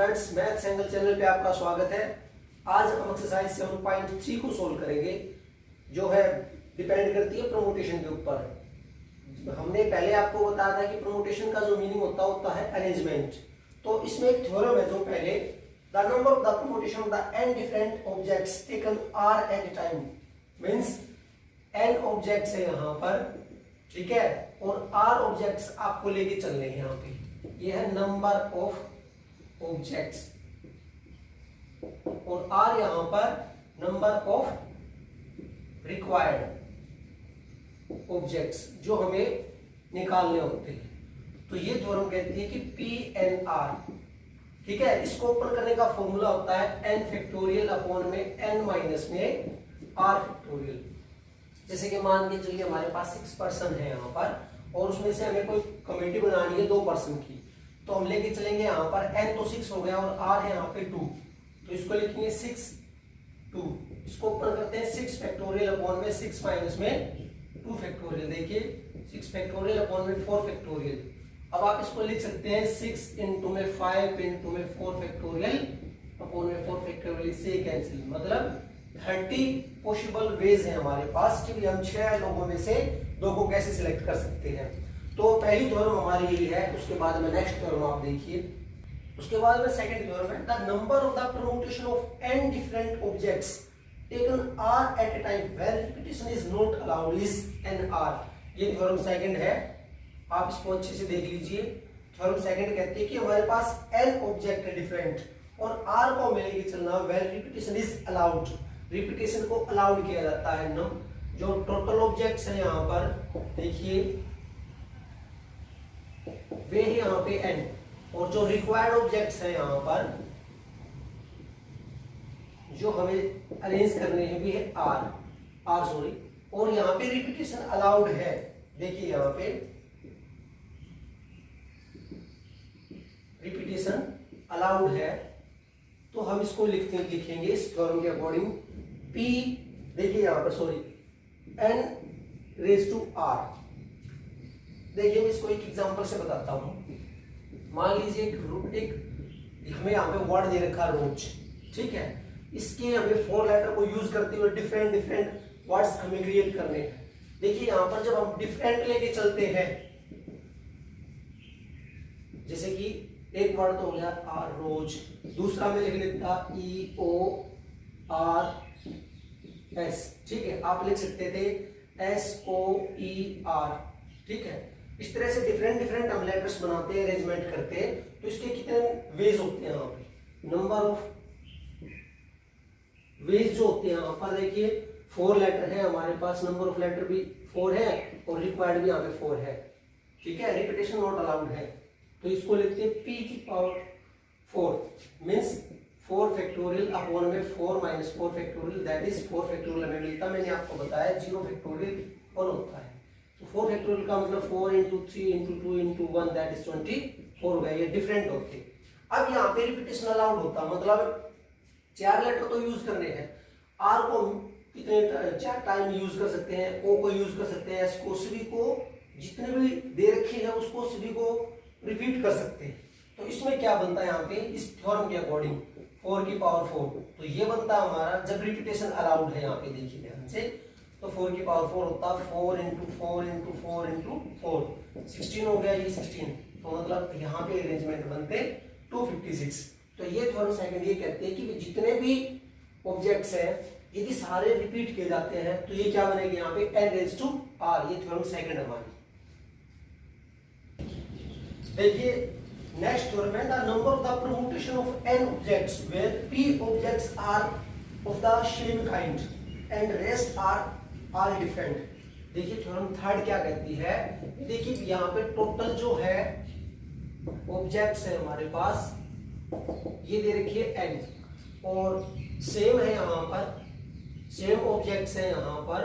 Students, maths angle channel पे आपका स्वागत है। आज हम एक्सरसाइज 7.3 को सोल्व करेंगे, जो है डिपेंड करती है परमुटेशन के ऊपर। हमने पहले आपको बताया था कि परमुटेशन का जो मीनिंग होता है अरेंजमेंट। तो इसमें एक थ्योरम है जो पहले the number of the permutation of the n different objects taken r at a time, means n objects है यहाँ पर, ठीक है, और r ऑब्जेक्ट्स आपको लेके चलने हैं यहाँ पे। ये है नंबर ऑफ ऑब्जेक्ट्स और r यहां पर नंबर ऑफ रिक्वायर्ड ऑब्जेक्ट्स जो हमें निकालने होते हैं। तो ये थ्योरम कहती है कि P(n)R, ठीक है। इसको ओपन करने का फॉर्मूला होता है n फैक्टोरियल अपॉन में n माइनस में r फैक्टोरियल। जैसे कि मान के चलिए हमारे पास 6 पर्सन है यहाँ पर और उसमें से हमें कोई कमेटी बनानी है 2 पर्सन की, तो हम लेके चलेंगे यहाँ पर n तो 6 हो गया और r है यहाँ पे 2, तो इसको लिखेंगे 6 2। इसको ओपन करते हैं 6 फैक्टोरियल अपॉन में 6 माइनस में 2 फैक्टोरियल। देखिए 6 फैक्टोरियल अपॉन में 4 फैक्टोरियल। अब आप इसको लिख सकते हैं 6 इंटू में 5 इंटू में 4 फैक्टोरियल अपॉन में 4 फैक्टोरियल से कैंसिल, मतलब 30 पॉसिबल वेज है हमारे पास कि हम 6 लोगों में से 2 को कैसे सिलेक्ट कर सकते हैं। तो पहली थ्योरम हमारी यही है। उसके बाद में नेक्स्ट थ्योरम आप देखिए, उसके बाद में सेकंड थ्योरम है the number of the permutation of n different objects taken r at a time where repetition is not allowed is nr। ये थ्योरम सेकंड है, आप इसको अच्छे से देख लीजिए। थ्योरम सेकंड कहते हैं कि हमारे पास n ऑब्जेक्ट है डिफरेंट और r को हमें लेके चलना where repetition is allowed, repetition को अलाउड किया जाता है। जो टोटल ऑब्जेक्ट्स हैं यहाँ पर देखिए वे है यहाँ पे n, और जो रिक्वायर्ड ऑब्जेक्ट्स हैं यहाँ पर जो हमें अरेंज करने हैं भी है r सॉरी, और यहाँ पे रिपीटेशन अलाउड है। देखिए यहाँ पे रिपीटेशन अलाउड है, तो हम इसको लिखेंगे इस थ्योरम के अकॉर्डिंग p, देखिए यहाँ पर sorry n raise to r। देखिए मैं इसको एक एग्जांपल से बताता हूँ। मान लीजिए एक हमें यहाँ पे वर्ड दे रखा है रोज, ठीक है। इसके हमें 4 लेटर को यूज करते हुए डिफरेंट वर्ड्स हमें क्रिएट करने हैं। देखिए यहाँ पर जब हम डिफरेंट लेके चलते हैं, जैसे कि एक वर्ड तो हो गया आर रोज, दूसरा में लिख लेता EORS, ठीक है। आप लिख सकते थे SOER, ठीक है। इस तरह से डिफरेंट हम लेटर्स बनाते हैं, अरेंजमेंट करते हैं। तो इसके कितने वेज होते हैं यहाँ पे, नंबर ऑफ वेज जो होते हैं यहाँ पर देखिए 4 लेटर है हमारे पास, नंबर ऑफ लेटर भी 4 है और रिक्वायर्ड भी यहाँ पे 4 है, ठीक है। रिपीटेशन नॉट अलाउड है, तो इसको लिखते हैं p की पावर 4 मीन्स 4 फैक्टोरियल अपॉन में 4 minus 4 factorial, that is 4 factorial हमें मिलता, मैंने आपको बताया 0 फैक्टोरियल 1 होता है। तो 4 फैक्टोरियल का मतलब 4 into 3 into 2 into 1 that is 24 हो गया। ये डिफरेंट होते। अब यहाँ पे रिपीटेशन अलाउड होता, मतलब 4 लेटर तो यूज करने हैं। आर को कितने 4 टाइम यूज कर सकते हैं, ओ को यूज कर सकते हैं, एस को, सभी को जितने भी दे रखे हैं उसको सभी को रिपीट कर सकते हैं। तो इसमें क्या बनता है यहाँ पे इस थ्योरम के अकॉर्डिंग 4 की पावर 4, तो ये बनता है हमारा जब रिपीटेशन अलाउड है। यहाँ पे देखिए ध्यान से, तो 4 की पावर 4 होता है 4 इंटू 4 इंटू 4 इंटू 4, 16 हो गया ये 16। तो मतलब यहाँ पे अरेंजमेंट बनते 256। तो ये थ्योरम सेकंड ये कहते हैं कि जितने भी ऑब्जेक्ट्स हैं यदि सारे रिपीट किए जाते हैं तो ये क्या बनेगी यहाँ पे n रेज टू r। ये थ्योरम सेकंड हमारी। देखिए नेक्स्ट थ्योरम है the number of the permutation of n objects where p objects are of the same kind and rest are different. देखिए थ्योरम थर्ड क्या कहती है, देखिए यहाँ पे टोटल जो है ऑब्जेक्ट्स है हमारे पास, ये दे रखिए n और सेम है यहाँ पर, सेम ऑब्जेक्ट्स है यहाँ पर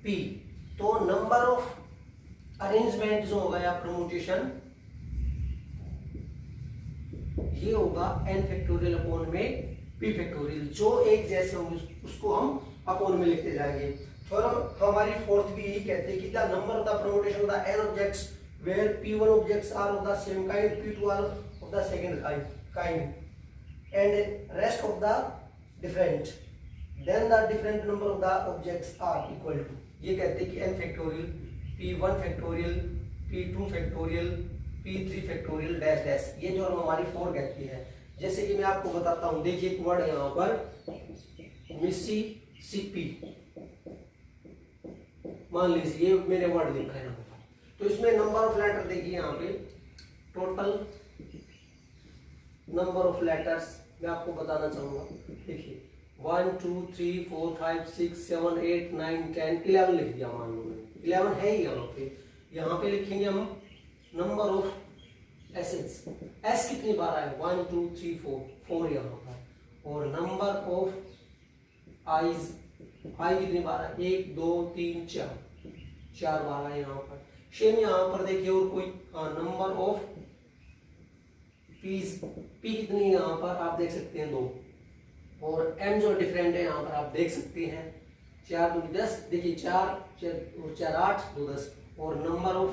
p। तो नंबर ऑफ अरेंजमेंट जो होगा या परमुटेशन ये होगा n फैक्टोरियल अपॉन में p फैक्टोरियल। जो एक जैसे होंगे उसको हम अपॉन में लिखते जाएंगे। थ्योरम हमारी फोर्थ भी यही कहते हैं कि the number of the permutation of the n objects where p1 objects are of the same kind, p2 are of of the second kind and rest of the different, then the different number of the objects are equal to, ये कहते हैं कि n factorial p1 factorial p2 factorial p3 factorial dash dash, ये जो हमारी 4 कहती है। जैसे कि मैं आपको बताता हूं, देखिए एक वर्ड यहाँ पर मिसिसिपी, मान लीजिए ये मैंने वर्ड लिखा है यहाँ पर, तो इसमें नंबर ऑफ लेटर देखिए यहाँ पे, टोटल नंबर ऑफ लेटर्स मैं आपको बताना चाहूंगा। देखिए 1 2 3 4 5 6 7 8 9 10 11 लिख दिया, मान लो मैंने 11 है ही यहाँ पे लिखेंगे हम नंबर ऑफ एसेस, एस कितनी बार आए 1 2 3 4 यहाँ पर, और नंबर ऑफ आईज, आई कितनी बार आए 1 2 3 4 बार आए यहाँ पर। सेम यहाँ पर देखिए और कोई नंबर ऑफ पीस, पी कितनी है यहाँ पर आप देख सकते हैं 2, और एम जो डिफरेंट है यहाँ पर आप देख सकते हैं 4 2 10, देखिए 4 8 2 10, और नंबर ऑफ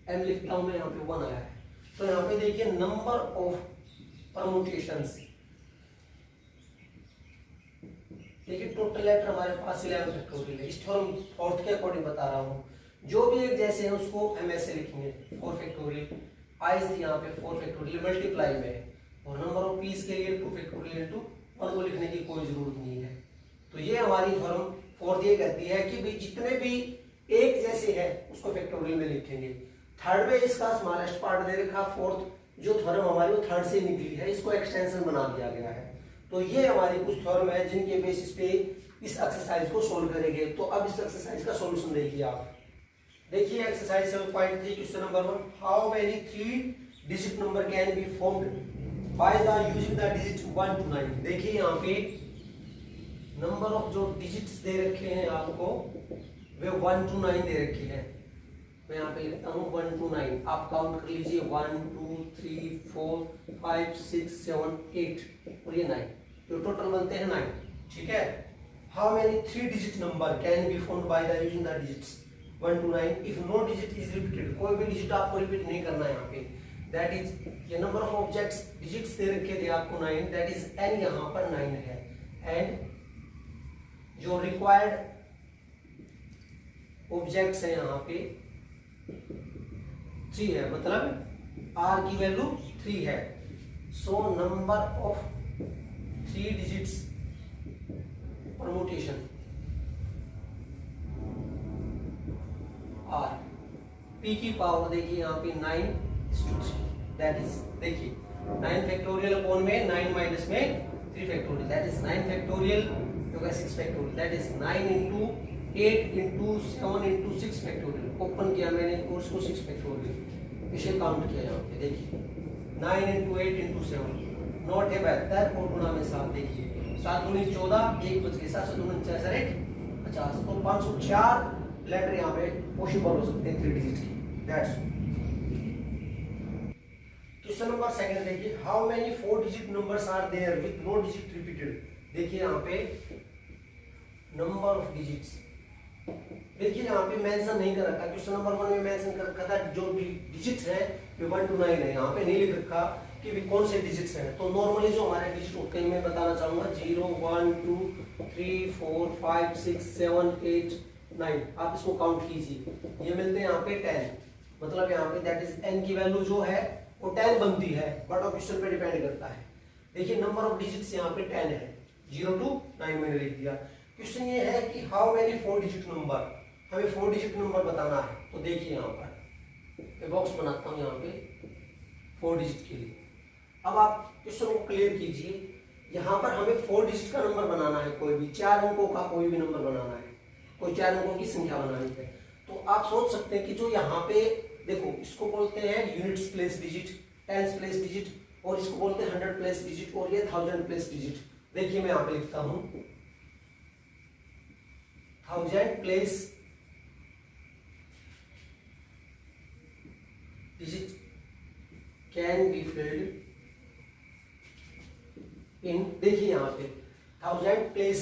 एम लिखता हूं मैं यहाँ पे 1 आया है। तो यहाँ पे देखिए नंबर ऑफ परमुटेशंस, देखिए टोटल लेटर हमारे पास 11 फैक्टोरियल है। इस थ्योरम फोर्थ के अकॉर्डिंग बता रहा हूँ, जो भी एक जैसे हैं उसको एम से लिखेंगे 4 फैक्टोरियल, आईज यहाँ पे 4 फैक्टोरियल मल्टीप्लाई में है, और नंबर ऑफ पीस के लिए 2 फैक्टोरियल इनटू 1 को लिखने की कोई जरूरत नहीं है। तो ये हमारी थ्योरम फोर्थ ये कहती है कि भाई जितने भी एक जैसे है उसको फैक्टोरियल में लिखेंगे। थर्ड में इसका स्मॉलेस्ट पार्ट दे रखा, फोर्थ जो थ्योरम हमारी वो थर्ड से निकली है, इसको एक्सटेंशन बना दिया गया है। तो ये हमारी कुछ थ्योरम है जिनके बेसिस पे इस एक्सरसाइज को सोल्व करेंगे। तो अब इस एक्सरसाइज का सॉल्यूशन देखिए आप, देखिए exercise 7.3 question number 1, how many 3 digit number can be formed by the using the digit 1 to 9। देखिए यहाँ पे नंबर ऑफ जो डिजिट्स दे रखे हैं आपको वे 1 to 9 दे रखी है। मैं यहाँ पे लिखता हूँ 1 to 9, आप काउंट कर लीजिए 1 2 3 4 5 6 7 8 और ये 9, तो टोटल बनते हैं 9, ठीक है। How many 3 digit number can be formed by the using the digits 1 to 9 if no digit is repeated, कोई भी डिजिट आपको रिपीट नहीं करना है यहाँ पे। दैट इज ये नंबर ऑफ ऑब्जेक्ट्स डिजिट्स दे रखे थे आपको 9, दैट इज n यहाँ पर 9 है, एंड जो रिक्वायर्ड ऑब्जेक्ट्स है यहाँ पे 3 है, मतलब r की वैल्यू 3 है। So number of 3 digits permutation r, p की पावर देखिए यहाँ पे 9:3, दैट इज देखिए 9 फैक्टोरियल अपॉन में 9 माइनस में 3 फैक्टोरियल, दैट इज 9 फैक्टोरियल होगा 6 factorial, that is 9 into 8 into 7 into 6 factorial. Open किया मैंने कोर्स को 6 फैक्टोरियल, इसे काउंट किया यहाँ पे देखिए 9 into 8 into 7, 9 है 72 और गुणा में 7, देखिए 7 दूनी 14, 1 बच गए 7 दूनी 4 50, तो 504 लेटर यहाँ पे पॉसिबल हो सकते हैं 3 डिजिट की। दैट्स क्वेश्चन नंबर सेकंड देखिए, how many 4 digit numbers are there with no digit repeated. देखिए यहाँ पे नंबर ऑफ डिजिट्स, देखिए यहाँ पे मेंशन नहीं कर रखा, क्वेश्चन नंबर 1 में मेंशन कर रखा था जो डिजिट है वे 1 to 9 है, यहाँ पे नहीं लिख रखा कि भी कौन से डिजिट्स हैं। तो नॉर्मली जो हमारे डिजिट होते हैं मैं बताना चाहूंगा 0 1 2 3 4 5 6 7 8 9, आप इसको काउंट कीजिए, ये मिलते हैं यहाँ पे 10, मतलब यहाँ पे दैट इज n की वैल्यू जो है वो 10 बनती है, बट ऑप्शन पे डिपेंड करता है। देखिए नंबर ऑफ डिजिट्स यहाँ पे 10 है, 0 to 9 मैंने लिख दिया। क्वेश्चन ये है कि हाउ मेनी 4 डिजिट नंबर, हमें 4 डिजिट नंबर बताना है। तो देखिए यहाँ पर बॉक्स बनाता हूँ यहाँ पे 4 डिजिट के लिए। अब आप क्वेश्चन को क्लियर कीजिए, यहाँ पर हमें 4 डिजिट का नंबर बनाना है, कोई भी 4 अंकों का कोई भी नंबर बनाना है, कोई 4 अंकों की संख्या बनानी है। तो आप सोच सकते हैं कि जो यहाँ पे देखो इसको बोलते हैं units place digit, tens place digit, और इसको बोलते हैं 100 प्लेस डिजिट, और ये 1000 प्लेस डिजिट। देखिए मैं यहाँ पे लिखता हूं 1000 place digit can be filled इन, देखिए यहाँ पे 1000 प्लेस,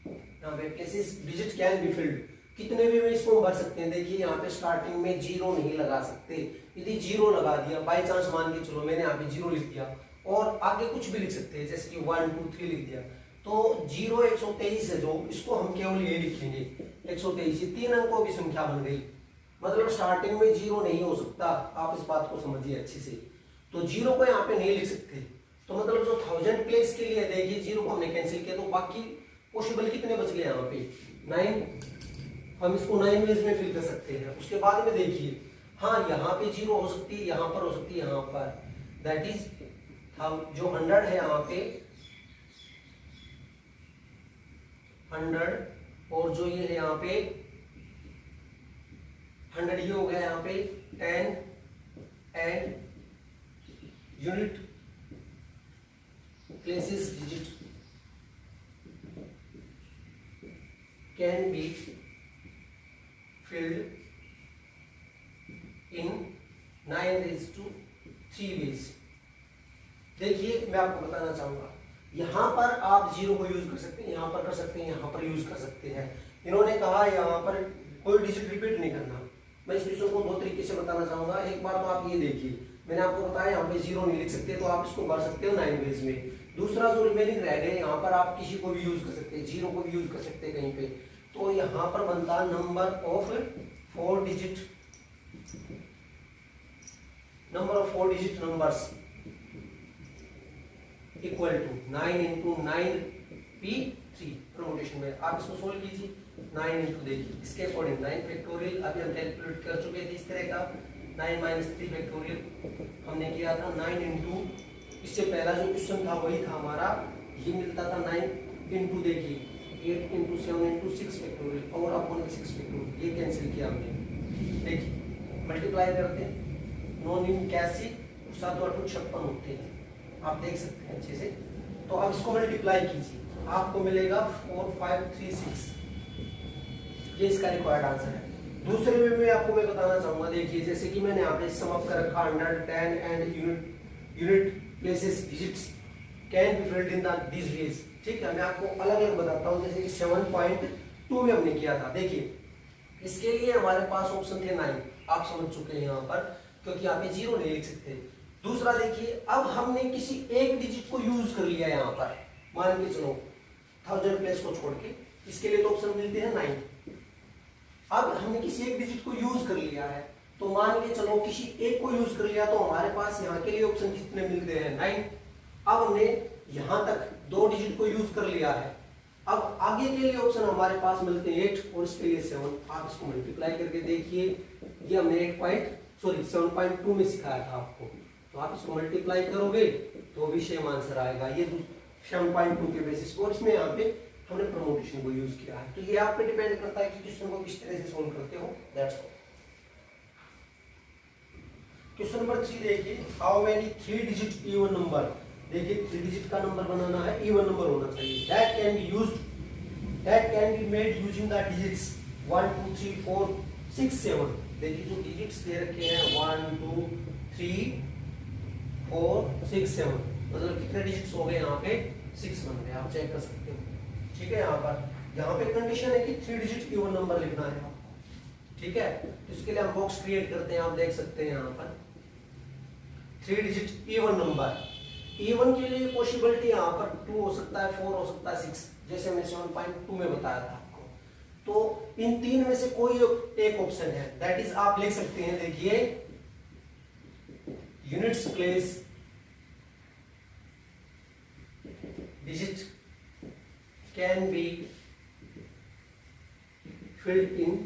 यहाँ पे places digit can be field, कितने भी में इसको भर सकते हैं। देखिए यहाँ पे स्टार्टिंग में 0 नहीं लगा सकते, यदि जीरो लगा दिया, बाई चांस मान के चलो मैंने यहाँ पे जीरो लिख दिया और आगे कुछ भी लिख सकते हैं, जैसे कि 1 2 3 लिख दिया, तो 0 123 है जो, इसको हम केवल ये लिखेंगे 123, ये 3 अंकों की संख्या बन गई। मतलब स्टार्टिंग में जीरो नहीं हो सकता, आप इस बात को समझिए अच्छे से। तो जीरो को यहाँ पे नहीं लिख सकते, तो मतलब जो 1000 प्लेस के लिए देखिए जीरो को हमने कैंसिल किया, तो बाकी पॉसिबल कितने बच गए यहाँ पे 9। हम इसको 9 वेज में फिल कर सकते हैं। उसके बाद में देखिए, हाँ यहाँ पे जीरो हो सकती है, यहाँ पर हो सकती है, यहाँ पर, दैट इज जो 100 है यहाँ पे 100, और जो ये है यहाँ पे 100, ये हो गया यहाँ पे 10 and unit places digit can B filled in 9⁻³ ways। देखिए मैं आपको बताना चाहूंगा, यहाँ पर आप जीरो को यूज कर सकते हैं, यहाँ पर कर सकते हैं, यहाँ पर यूज कर सकते हैं। इन्होंने कहा यहाँ पर कोई डिजिट रिपीट नहीं करना। मैं इस क्वेश्चन को 2 तरीके से बताना चाहूंगा। एक बार तो आप ये देखिए, मैंने आपको बताया यहाँ पे जीरो नहीं लिख सकते, तो आप इसको भर सकते हो 9 वेज में। दूसरा जो रिमेनिंग रह गए, यहाँ पर आप किसी को भी यूज कर सकते हैं, जीरो को भी यूज कर सकते हैं कहीं पे, तो यहाँ पर बनता number of 4 digit numbers equal to 9 into 9p3 permutation में। आप इसको सोल्व कीजिए, 9 इंटू, देखिए इसके अकॉर्डिंग 9 फैक्टोरियल अभी हम कैलकुलेट कर चुके थे इस तरह का, 9 - 3 फैक्टोरियल हमने किया था 9 इंटू, इससे पहला जो क्वेश्चन था वही था हमारा, ये मिलता था 9 इंटू, देखिए 8 इंटू 7 इंटू 6 फैक्टोरियल, और अब 6 फैक्टोरियल, ये कैंसिल किया हमने। देखिए मल्टीप्लाई करते हैं, 9 × 81, 7 × 8 56 होते हैं, आप देख सकते हैं अच्छे से। तो अब इसको मल्टीप्लाई कीजिए, आपको मिलेगा 4536, ये इसका रिक्वायर्ड आंसर है। दूसरे वे में आपको मैं बताना चाहूंगा, देखिए जैसे कि मैंने यहाँ पे सम अप कर रखा 110 and unit places digits can be filled in this ways. ठीक है, मैं आपको अलग अलग बताता हूँ। जैसे कि 7.2 में हमने किया था, देखिए इसके लिए हमारे पास ऑप्शन थे 9, आप समझ चुके हैं यहाँ पर, क्योंकि यहाँ पे जीरो नहीं लिख सकते। दूसरा देखिए, अब हमने किसी एक डिजिट को यूज कर लिया यहाँ पर, मान के चलो 1000 प्लेस को छोड़ के, इसके लिए तो ऑप्शन मिलते हैं 9। अब हमने किसी एक डिजिट को यूज कर लिया है, तो मान के चलो किसी एक को यूज कर लिया, तो हमारे पास यहाँ के लिए ऑप्शन कितने मिलते हैं 9। अब हमने यहाँ तक 2 डिजिट को यूज कर लिया है, अब आगे के लिए ऑप्शन हमारे पास मिलते हैं 8 और इसके लिए 7। आप इसको मल्टीप्लाई करके देखिए, ये हमने 7.2 में सिखाया था आपको, तो आप इसको मल्टीप्लाई करोगे तो भी सेम आंसर आएगा, ये 7.2 के बेसिस पर। इसमें यहाँ पे हमने परमुटेशन को यूज किया है। तो ये आप पे डिपेंड करता है कि क्वेश्चन को किस तरह से सोल्व करते हो, दैट्स ऑल। क्वेश्चन नंबर 3 देखिए, how many 3 digit even number, देखिए 3 डिजिट का नंबर बनाना है, इवन नंबर होना चाहिए, that can be made using the digits 1 2 3 4 6 7। देखिए जो डिजिट्स दे रखे हैं 1 2 3 4 6 7, मतलब कितने डिजिट्स हो गए यहाँ पे 6 बन गए, आप चेक कर सकते हो। ठीक है, यहाँ पे कंडीशन है कि 3 डिजिट इवन नंबर लिखना है आपको। ठीक है, तो इसके लिए हम बॉक्स क्रिएट करते हैं, आप देख सकते हैं यहाँ पर 3 डिजिट इवन नंबर। इवन के लिए पॉसिबिलिटी यहाँ पर 2 हो सकता है, 4 हो सकता है, 6, जैसे हमने 7.2 में बताया था आपको। तो इन 3 में से कोई एक ऑप्शन है, दैट इज आप लिख सकते हैं, देखिए units place digit can be filled in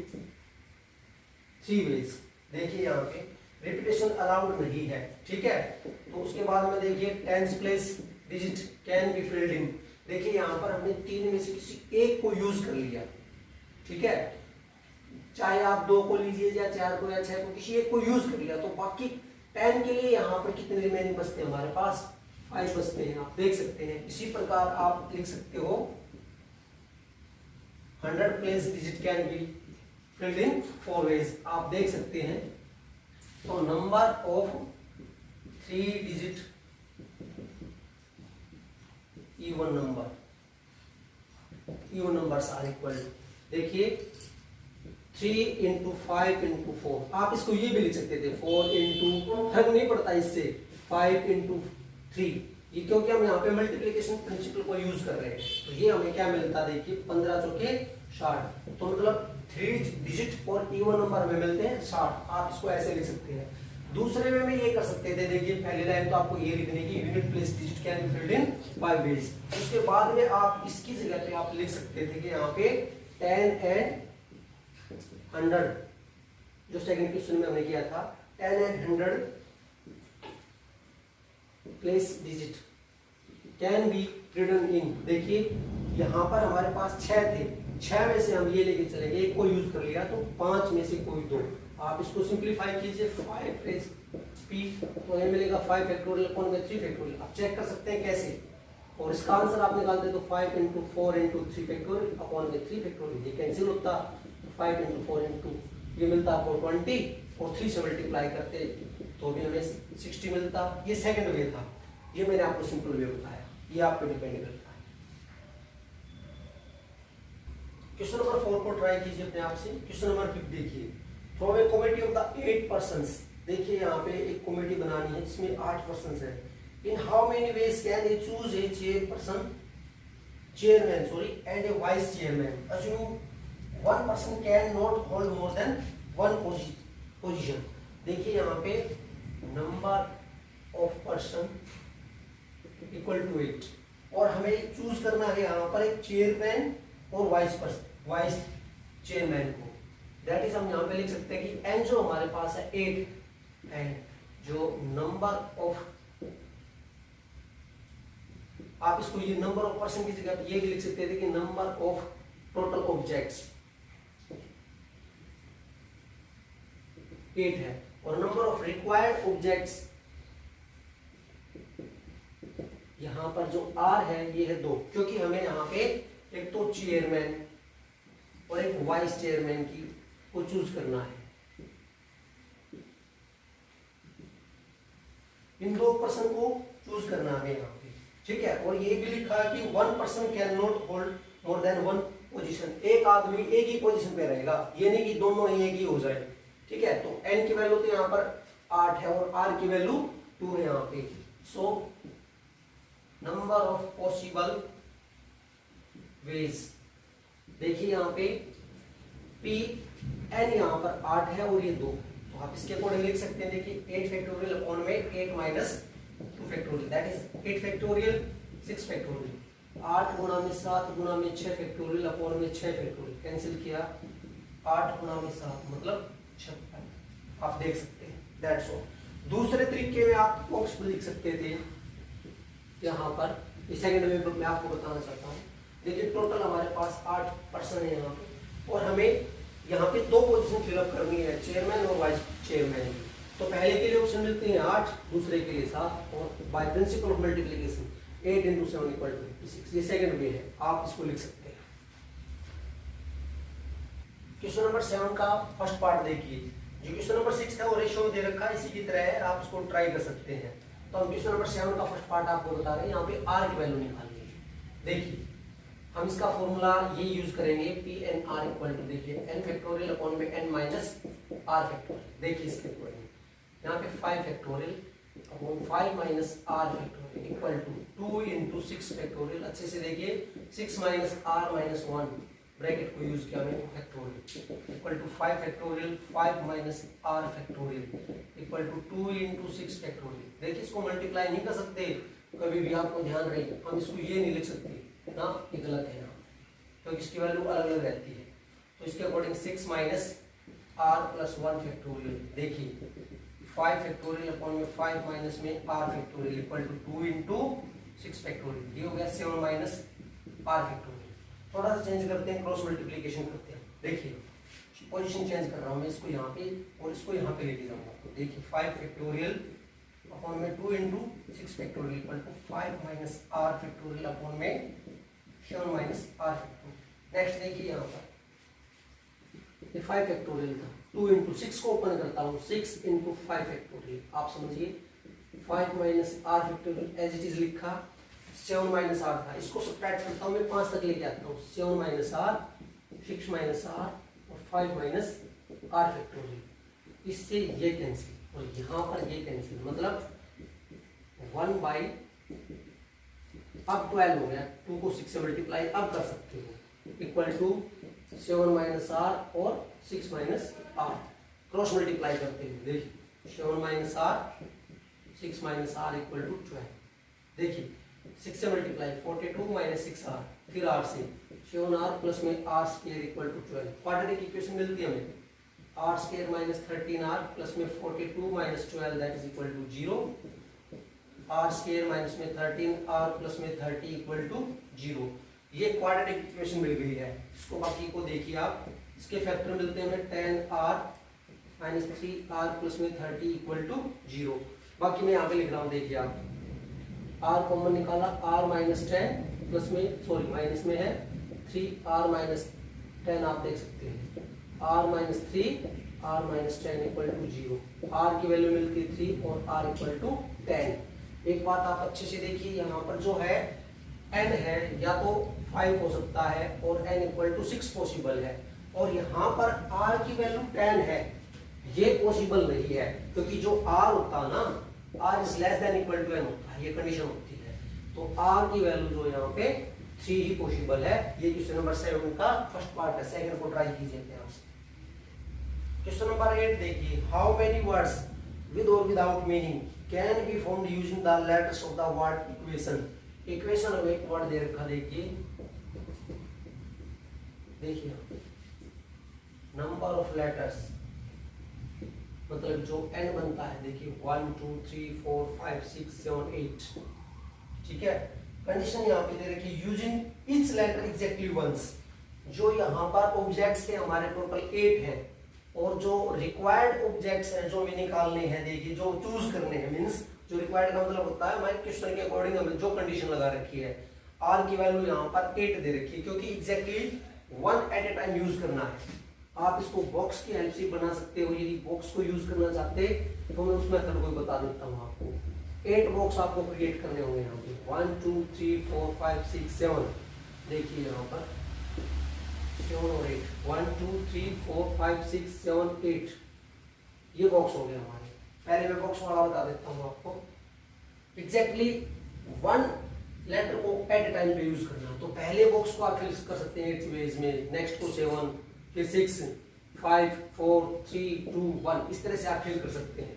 3 ways. देखिए यहाँ पे रिपीटेशन अलाउड नहीं है। ठीक है, तो उसके बाद में देखिए tens place digit can be filled इन, देखिए यहाँ पर हमने 3 में से किसी एक को यूज कर लिया। ठीक है, चाहे आप 2 को लीजिए या 4 को या 6 को, किसी एक को यूज कर लिया, तो बाकी 10 के लिए यहाँ पर कितने रिमेनिंग बचते हैं, हमारे पास 5 बचते हैं, आप देख सकते हैं। इसी प्रकार आप लिख सकते हो 100 place digit can be filled in 4 ways, आप देख सकते हैं। तो number of 3 digit even numbers are equal, देखिए 3 इंटू 5 इंटू 4। आप इसको ये भी लिख सकते थे 4 इंटू, फर्क नहीं पड़ता इससे, 5 इंटू 3, ये क्योंकि हम यहाँ पे मल्टीप्लिकेशन प्रिंसिपल को यूज कर रहे हैं। तो ये हमें क्या मिलता है, देखिए 15 चौके 60, तो मतलब 3 डिजिट और इवन नंबर में मिलते हैं 60। आप इसको ऐसे लिख सकते हैं। दूसरे में भी ये कर सकते थे, देखिए पहली लाइन तो आपको ये लिखने की unit place digit can be filled in 5 ways. उसके बाद में आप इसकी जगह पे आप लिख सकते थे कि यहाँ पे 10 एंड 100, जो सेकंड क्वेश्चन में हमने किया था, 10 and 100 place digit can be written in. देखिए यहाँ पर हमारे पास 6 थे, 6 में से हम ये लेके चलेंगे, एक को यूज कर लिया तो 5 में से कोई 2। आप इसको सिंप्लीफाई कीजिए, 5 प्लस p, तो ये मिलेगा 5 फैक्टोरियल अपॉन में 3 फैक्टोरियल। आप चेक कर सकते हैं कैसे, और इसका आंसर आप निकालते तो 5 इंटू 4 इंटू 3 फैक्टोरियल अपॉन में 3 फैक्टोरियल, ये कैंसिल होता, 5 इंटू 4 इंटू ये मिलता आपको 20, और 3 से मल्टीप्लाई करते तो भी हमें 60 मिलता। ये सेकंड वे था, ये मैंने आपको सिंपल वे बताया, ये आप पे डिपेंड करता है। क्वेश्चन नंबर 4 को ट्राई कीजिए अपने आप से। क्वेश्चन नंबर 5 देखिए, from A committee of the 8 persons. देखिए यहाँ पे एक कमेटी बनानी है जिसमें 8 पर्संस है। In how many ways can they choose a chairman and a vice chairman. Assume one person can not hold more than one position. देखिए यहाँ पे number of person equal to 8, और हमें चूज करना है यहाँ पर एक चेयरमैन और वाइस चेयरमैन को। दैट इज हम यहाँ पे लिख सकते हैं कि एन जो हमारे पास है 8, एंड जो नंबर ऑफ, आप इसको ये नंबर ऑफ पर्सन की जगह ये भी लिख सकते थे कि नंबर ऑफ टोटल ऑब्जेक्ट्स 8 है, और नंबर ऑफ रिक्वायर्ड ऑब्जेक्ट्स यहां पर जो R है ये है 2, क्योंकि हमें यहाँ पे एक तो चेयरमैन और एक वाइस चेयरमैन की को चूज करना है। इन 2 पर्सन को चूज करना है यहाँ पे, ठीक है। और ये भी लिखा है कि 1 person can not hold more then 1 position. एक आदमी एक ही पोजीशन पे रहेगा, ये नहीं कि दोनों ही एक ही हो जाए, ठीक है। तो n की वैल्यू तो यहाँ पर 8 है और r की वैल्यू 2 है यहाँ पे। सो नंबर ऑफ पॉसिबल वेज, देखिए यहाँ पे p n यहाँ पर 8 है और ये 2, तो आप इसके अकॉर्डिंग लिख सकते हैं। देखिए 8 फैक्टोरियल अपॉन में 8 minus 2 factorial, that is 8 factorial 6 factorial. 8 गुणा में 7 गुणा में 6 फैक्टोरियल अपॉन में 6 फैक्टोरियल, कैंसिल किया, 8 गुणा में 7 मतलब 56। आप देख सकते हैं, दैट्स ऑल। दूसरे तरीके में आप बॉक्स में लिख सकते थे यहाँ पर, इस सेकंड में मैं आपको बताना चाहता हूँ। देखिए टोटल हमारे पास 8 पर्सन है यहाँ पे, और हमें यहाँ पे 2 पोजीशन फिलअप करनी है, चेयरमैन और वाइस चेयरमैन की। तो पहले के लिए ऑप्शन मिलते हैं 8, दूसरे के लिए 7, और by principle of multiplication 8 into 7 equal to 56, ये सेकंड वे है, आप इसको लिख सकते हैं। क्वेश्चन नंबर 7 का फर्स्ट पार्ट देखिए। जो क्वेश्चन नंबर 6 था वो रेशियो में दे रखा है, इसी की तरह है, आप इसको ट्राई कर सकते हैं। तो हम क्वेश्चन नंबर 7 का फर्स्ट पार्ट आपको बता रहे हैं, यहाँ पे r की वैल्यू निकालनी है। देखिए हम इसका फॉर्मूला ये यूज करेंगे, P N R equal to, देखिए n फैक्टोरियल अपॉन में n माइनस r फैक्टोरियल। देखिए इसके अकॉर्डिंग यहाँ पे 5 factorial upon 5 minus r factorial equal to 2 into 6 factorial. अच्छे से देखिए 6 माइनस r माइनस 1 ब्रैकेट को यूज किया मैंने, factorial equal to 5 factorial 5 minus r factorial equal to 2 into 6 factorial. देखिए इसको मल्टीप्लाई नहीं कर सकते कभी भी, आपको ध्यान रहे, हम इसको ये नहीं लिख सकते ना, ये गलत है यहाँ, तो इसकी वैल्यू अलग अलग रहती है। तो इसके according 6 minus r plus 1 factorial, देखिए 5 फैक्टोरियल अपॉन में 5 माइनस में r factorial equal to 2 into 6 factorial, ये हो गया 7 माइनस r फैक्टोरियल। थोड़ा सा चेंज करते हैं, क्रॉस मल्टीप्लिकेशन करते हैं। देखिए पोजीशन चेंज कर रहा हूँ मैं, इसको यहाँ पे और इसको यहाँ पे लेके जाऊंगा। तो देखिए 5 फैक्टोरियल अपॉन में 2 into 6 factorial equal to 5 minus r factorial upon में 7 माइनस r फैक्टोरियल। नेक्स्ट देखिए यहाँ पर ये 5 फैक्टोरियल था, 2 इंटू 6 को ओपन करता हूँ, 6 इंटू 5 फैक्टोरियल, आप समझिए 5 minus r factorial as it is लिखा, 7 माइनस r था, इसको सब्ट्रैक्ट करता हूँ मैं, 5 तक लेके आता हूँ, 7 माइनस r, 6 माइनस r और 5 माइनस आर फैक्टोरियल, इससे ये कैंसिल और यहाँ पर ये कैंसिल, मतलब 1 बाई अब 12 हो गया, 2 को 6 से मल्टीप्लाई अब कर सकते हो, इक्वल टू 7 माइनस आर और 6 माइनस आर, क्रॉस मल्टीप्लाई करते हैं। देखिए 7 minus R 6 minus R equal to 12। देखिए 6 से मल्टीप्लाई 42 माइनस 6 आर, फिर आर से 7 आर प्लस में R square equal to 12। Quadratic equation मिलती है हमें, R square minus 13 R plus में 42 minus 12 that is equal to 0, R square minus में 13 आर प्लस में 30 इक्वल टू 0। ये क्वाड्रेटिक इक्वेशन मिल गई है। इसको बाकी को देखिए आप, इसके फैक्टर मिलते हैं हमें 10 आर माइनस 3 आर प्लस में 30 इक्वल टू 0। बाकी मैं यहाँ पे लिख रहा हूँ, देखिए आप आर कॉमन निकाला, आर माइनस 10 प्लस में सॉरी माइनस में है 3 आर माइनस 10, आप देख सकते हैं R minus 3 R minus 10 equal to 0। R की वैल्यू मिलती है 3 और आर इक्वल टू 10। एक बात आप अच्छे से देखिए, यहाँ पर जो है n है या तो 5 हो सकता है और n इक्वल टू 6 पॉसिबल है, और यहाँ पर r की वैल्यू 10 है, ये पॉसिबल नहीं है, क्योंकि जो r होता है ना, r is less than equal to n होता है, ये कंडीशन होती है। तो r की वैल्यू जो यहाँ पे 3 ही पॉसिबल है। ये क्वेश्चन नंबर 7 का फर्स्ट पार्ट है, सेकंड को ट्राई कीजिए ध्यान से। क्वेश्चन नंबर 8 देखिए, हाउ मेनी वर्ड्स विद और without meaning can be formed using the letters of the word equation. Equation में एक वर्ड दे रखा, देखिए नंबर ऑफ लेटर्स, मतलब जो n बनता है, देखिए 1 2 3 4 5 6 7 8, ठीक है। कंडीशन यहाँ पे दे रखी, using each letter exactly once. जो यहाँ पर ऑब्जेक्ट्स है हमारे टोटल 8 है, और जो रिक्वायर्ड ऑब्जेक्ट्स हैं जो हमें निकालने हैं, देखिए जो चूज करने हैं, मींस जो रिक्वायर्ड का मतलब होता है हमारे क्वेश्चन के अकॉर्डिंग हमें जो कंडीशन लगा रखी है। आर की वैल्यू यहाँ पर 8 दे रखी है, क्योंकि exactly 1 at a time use करना है। आप इसको बॉक्स की हेल्प से बना सकते हो, यदि बॉक्स को यूज करना चाहते तो मैं उस मेथड को बता देता हूँ आपको। 8 बॉक्स आपको क्रिएट करने होंगे यहाँ पे, 1 2 3 4 5 6 7, देखिए यहाँ पर 7 और 8, 1 2 3 4 5 6 7 8, ये बॉक्स हो गए हमारे। पहले मैं बॉक्स वाला बता देता हूँ आपको। एग्जैक्टली 1 लेटर को एट ए टाइम पे यूज करना, तो पहले बॉक्स को आप फिल कर सकते हैं 8 वेज में, नेक्स्ट को 7, फिर 6 5 4 3 2 1, इस तरह से आप फिल कर सकते हैं।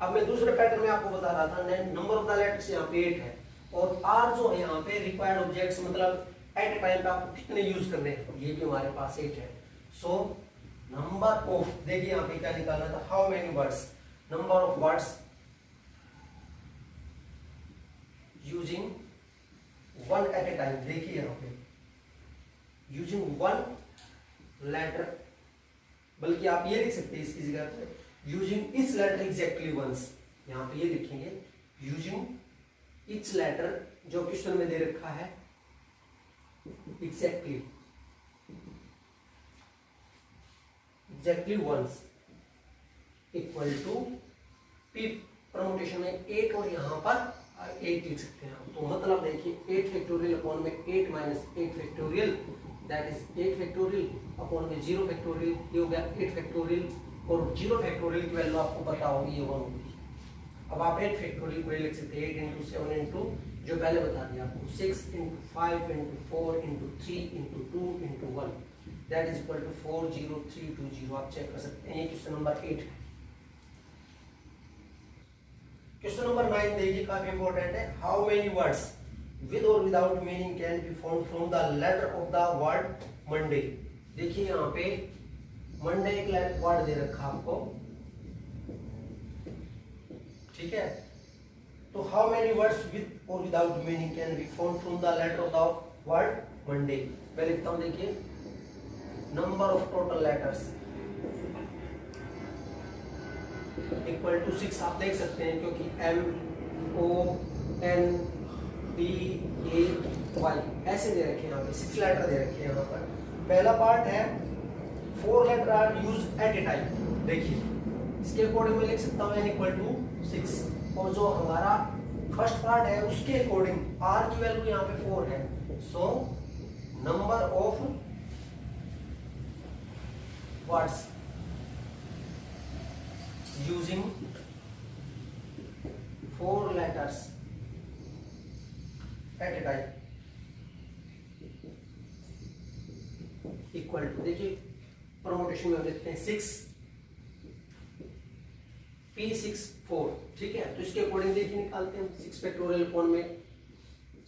अब मैं दूसरे पैटर्न में आपको बता रहा था, नंबर ऑफ द लेटर्स यहाँ पे 8 है, और आर जो है यहाँ पे रिक्वायर्ड ऑब्जेक्ट्स, मतलब एट ए टाइम पे आपको कितने यूज करने हैं, ये भी हमारे पास 8 है। सो नंबर ऑफ, देखिए यहाँ पे क्या निकालना था, how many words, number of words using 1 at a time. देखिए यहाँ पे यूजिंग 1 लेटर, बल्कि आप ये लिख सकते हैं इसकी जगह पे using each letter exactly once. यहाँ पे ये लिखेंगे यूजिंग ईच लेटर, जो क्वेश्चन में दे रखा है exactly once equal to P permutation में 8, और यहाँ पर 8 लिख सकते हैं। तो मतलब देखिए 8 फैक्टोरियल अपॉन में 8 minus 8 factorial, that is 8 factorial upon में 0 फैक्टोरियल, ये हो गया 8 फैक्टोरियल, और 0 फैक्टोरियल की वैल्यू आपको पता होगी, ये 1 होगी। अब आप 8 फैक्टोरियल को लिख सकते हैं 8 इंटू 7 इंटू जो पहले बता दिया आपको, 6 into 5 into 4 into 3 into 2 into 1, that is equal to 40320। आप चेक कर सकते हैं, ये क्वेश्चन नंबर 8 है। क्वेश्चन नंबर 9 देखिए, काफी इंपॉर्टेंट है, हाउ मेनी वर्ड्स विद और without meaning can be found from the letter of the word Monday. देखिए यहाँ पे मंडे एक वर्ड दे रखा आपको, ठीक है। तो हाउ मेनी वर्ड्स विद और without meaning can be found from the letter of the word Monday. मैं लिखता हूं, देखिए number of total letters equal to 6, आप देख सकते हैं, क्योंकि MONDAY ऐसे दे रखे हैं यहाँ पे, 6 लेटर दे रखे हैं यहाँ पर। पहला पार्ट है 4 letter are use at a time. देखिए इसके अकॉर्डिंग में लिख सकता हूँ n इक्वल टू 6, और जो हमारा फर्स्ट पार्ट है उसके अकॉर्डिंग आर की वैल्यू यहाँ पे 4 है। So number of words using 4 letters at a time equal to, देखिए परमुटेशन में हम लिखते हैं 6 P64, ठीक है। तो इसके अकॉर्डिंग देखिए निकालते हैं 6 फैक्टोरियल अपॉन में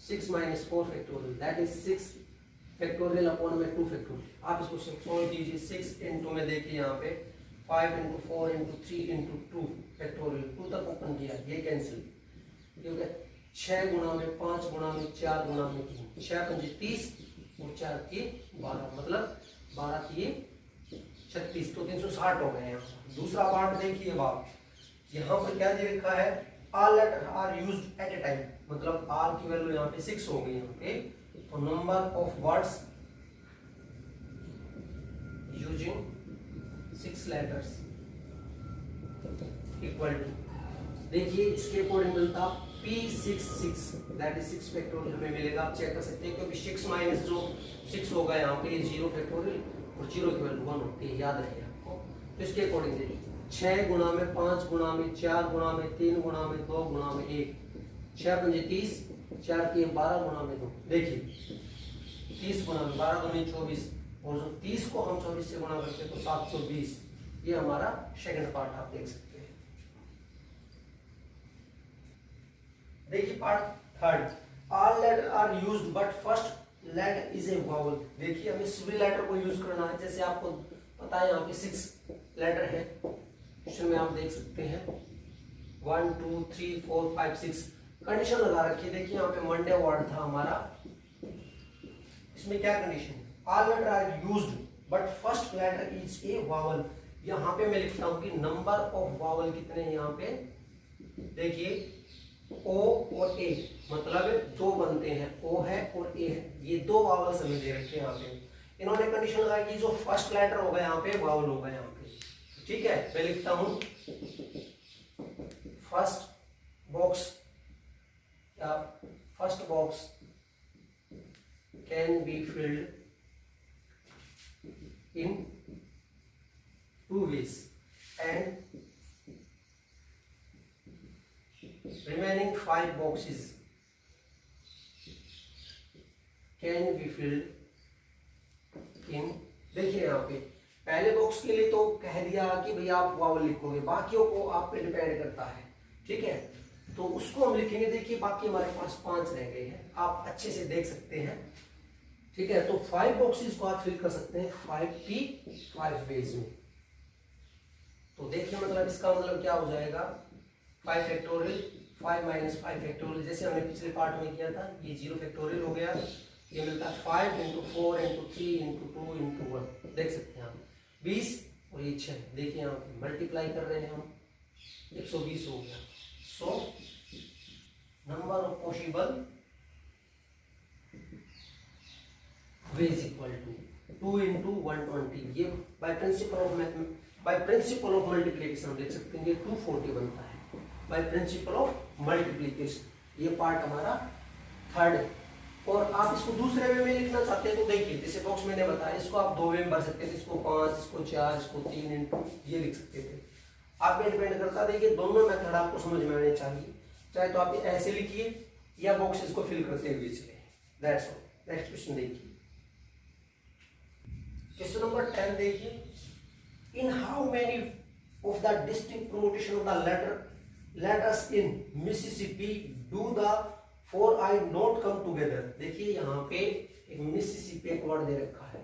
6 minus 4 factorial, that is 6 factorial upon में 2 फैक्टोरियल। आप इसको सॉल्व कीजिए। 6 इंटू में देखिए यहाँ पे 5 इंटू 4 इंटू 3 इंटू 2 फैक्टोरियल, 2 तक ओपन किया, ये कैंसिल, क्योंकि 6 गुणा में 5 गुणा में 4 गुणा में 3, 6 पंजे 30 और 4 के 12, मतलब 12 के 36, तो 360 हो गए यहाँ। दूसरा पार्ट देखिए बाप, यहाँ पर क्या दे रखा है, all letter are used at a time, मतलब आर की वैल्यू यहाँ पे 6 हो गई यहाँ पे। तो number of words using 6 letters equal to, देखिए इसके अकॉर्डिंग मिलता P66, दैट इज 6 फैक्टोरियल हमें मिलेगा। आप चेक कर सकते हैं क्योंकि 6 माइनस जो 6 होगा यहाँ पे 0 फैक्टोरियल और 0 की वैल्यू 1 होती है, याद रहे आपको। तो इसके अकॉर्डिंग देखिए 6 गुणा में 5 गुणा में 4 गुणा में 3 गुणा में 2 गुणा में 1, 6 पंजे 30, 4 के 12 गुणा में 2, देखिए 30 गुणा में 12 गुना 24, और जो 30 को हम 24 से गुणा करते हैं तो 720, ये हमारा सेकंड पार्ट आप देख सकते हैं। देखिए part third, all letter are used but first letter is a vowel. देखिए हमें सभी लेटर को यूज करना है, जैसे आपको पता है यहाँ पे 6 लेटर है, क्वेश्चन में आप देख सकते हैं 1 2 3 4 5 6 कंडीशन लगा रखी है। देखिए यहाँ पे मंडे वर्ड था हमारा, इसमें क्या condition, all letter are used but first letter is a vowel. यहाँ पे मैं लिखता हूँ कि नंबर ऑफ वावल कितने हैं यहाँ पे, देखिए ओ और ए, मतलब 2 बनते हैं, ओ है और ए है, ये 2 वावल्स हमें दे रखे हैं यहाँ पे। इन्होंने कंडीशन लगाई कि जो फर्स्ट लेटर होगा यहाँ पे वावल होगा यहाँ पे, ठीक है। मैं लिखता हूं first box can be filled in 2 ways and remaining 5 boxes can be filled in, देखिए यहाँ पे पहले बॉक्स के लिए तो कह दिया कि भैया आप वावल लिखोगे, बाकियों को आप पे डिपेंड करता है, ठीक है। तो उसको हम लिखेंगे, देखिए बाकी हमारे पास 5 रह गए हैं, आप अच्छे से देख सकते हैं, ठीक है। तो 5 बॉक्सेस को आप फिल कर सकते हैं 5 वेज में। तो देखिए मतलब इसका मतलब क्या हो जाएगा, 5 फैक्टोरियल 5 माइनस 5 फैक्टोरियल, जैसे हमने पिछले पार्ट में किया था, ये 0 फैक्टोरियल हो गया, ये मिलता है 5 इंटू 4 इंटू 3 इंटू 2 इंटू 1, देख सकते हैं आप 20 और ये 6, देखिए यहाँ मल्टीप्लाई कर रहे हैं हम, 120 हो गया। So number of possible ways equal to 2 into 120, ये बाय प्रिंसिपल ऑफ मल्टीप्लीकेशन हम लिख सकते हैं, ये 240 बनता है बाय प्रिंसिपल ऑफ मल्टीप्लीकेशन। ये पार्ट हमारा थर्ड है। और आप इसको दूसरे वे में लिखना चाहते हैं तो देखिए जैसे बॉक्स मैंने बताया, इसको आप 2 वे में भर सकते थे, इसको 5, इसको 4, इसको 3 इंटू ये लिख सकते थे, आप पे डिपेंड करता है। देखिए दोनों मेथड आपको समझ में आने चाहिए, चाहे तो आप ऐसे लिखिए या बॉक्सेस को फिल करते हुए चले। That's all. नेक्स्ट क्वेश्चन देखिए, क्वेश्चन नंबर 10 देखिए, इन how many of the distinct permutation of the letters in Mississippi do the 4I not come together। देखिए यहाँ पे एक मिसिसिपी एक वर्ड दे रखा है,